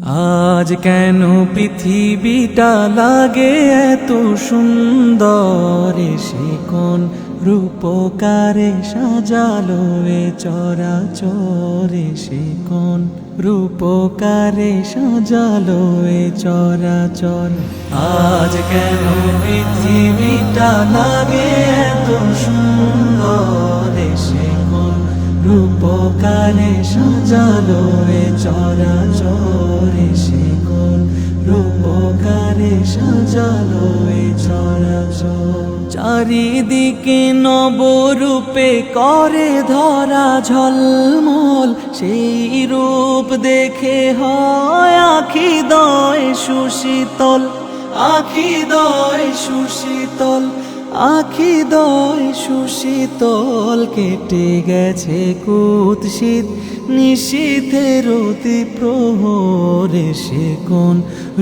আজ কেন পৃথিবীটা লাগে এত সুন্দর, সে কোন রূপকারে সাজালো এ চরাচরে, সে কোন রূপকারে সাজালো এ চরাচর। আজ কেন পৃথিবীটা লাগে এত সুন্দর, সে কোন রূপকারে সাজালো এ চরাচরে, সে কোন রূপকারে সাজালো এ চরাচর। চারিদিকে নবরূপে করে ধরা ঝলমল, সেই রূপ দেখে হয় আখি দয় সুশীতল, আখি দয় সুশীতল, আখি দয় সুশীতল। কেটে গেছে কুৎসিত নিশীথের অতি প্রহরে, সে কোন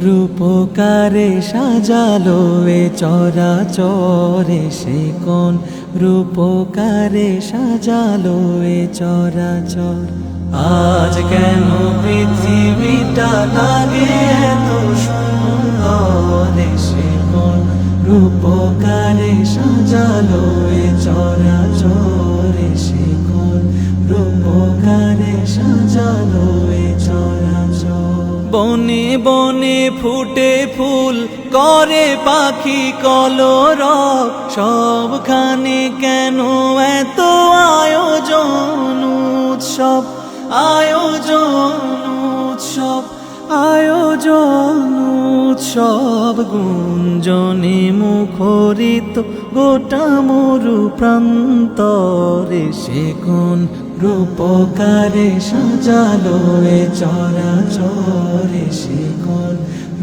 রূপকারে সাজালো এ চরাচরে, সে কোন রূপকারে সাজালো এ চরাচর। আজ কেন পৃথিবীটা লাগে এত সুন্দর, সে কোন রূপকারে সাজালো এ চরাচরে, সে কোন রূপকারে সাজালো এ চরাচর। বনে বনে ফুটে ফুল করে পাখি কলরব, সবখানে কেন এত আয়োজন উৎসব, আয়োজন উৎসব, আয়োজন উৎসব। গুঞ্জনে মুখরিত গোটা মরু প্রান্তরে, সে কোন রূপকারে সাজালো এ চরাচরে, সে কোন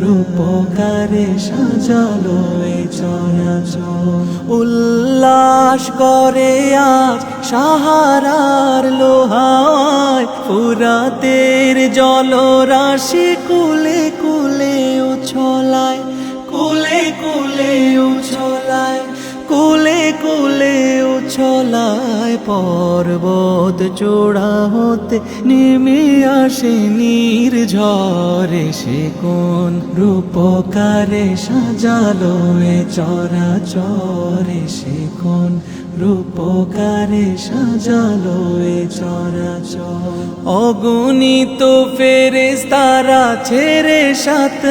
রূপকারে সাজালো এ চরাচর। উল্লাস করে আজ সাহারার লোহায়, ফুরাতের জলরাশি কুলে কুলে উছলায়, কুলে কুলে উছলায়, কুলে কুলে উছলায়। পর্বত চূড়া হতে নেমে আসে নির্ঝরে, সে কোন রূপকারে সাজালো এ চরাচরে, সে কোন রূপকারে সাজালো এ চরাচর। অগণিত ফেরেশতারা ছেড়ে সাত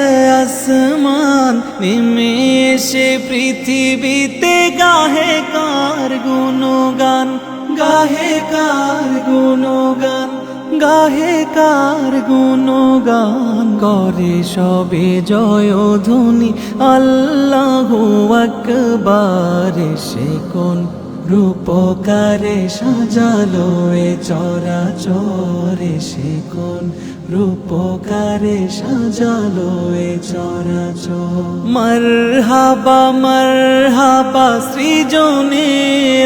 আসমান, নেমে এসে পৃথিবীতে গাহে কার গুণগান, গাহে কার গুণগান, গাহে কার গুণগান। করে সবে জয়ধ্বনি আল্লাহু আকবার, সে কোন রূপকারে সাজালো এ চরাচরে, সে কোন রূপকারে সাজালো এ চরাচর। মারহাবা মারহাবা সৃজনে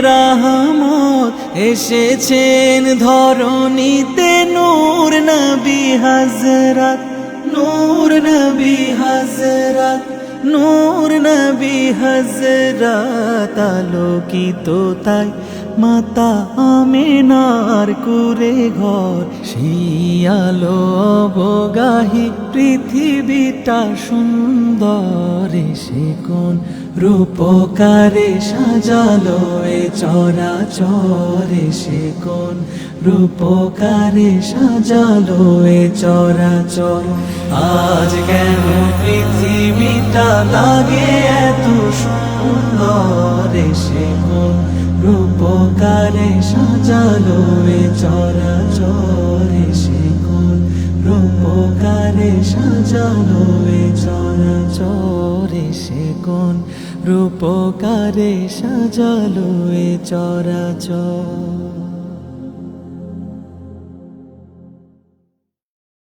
রহমত, এসেছেন ধরণীতে নূর নবী হযরত, নূর নবী হযরত, নূর নবী হযরত। আলোকিত তাই মাতা আমিনার কুরে ঘর, সেই আলো অবগাহী পৃথিবীটা সুন্দর, সে কোন রূপকারে সাজালো এ চরাচরে, সে কোন রূপকারে সাজালো এ চরাচর। আজ কেন পৃথিবীটা লাগে এত সুন্দর, সে কোন রূপকারে সাজালো এ চরাচরে, সে কোন রূপকারে সাজালো এ চরাচরে, সে কোন রূপকারে সাজালো এ চরাচর।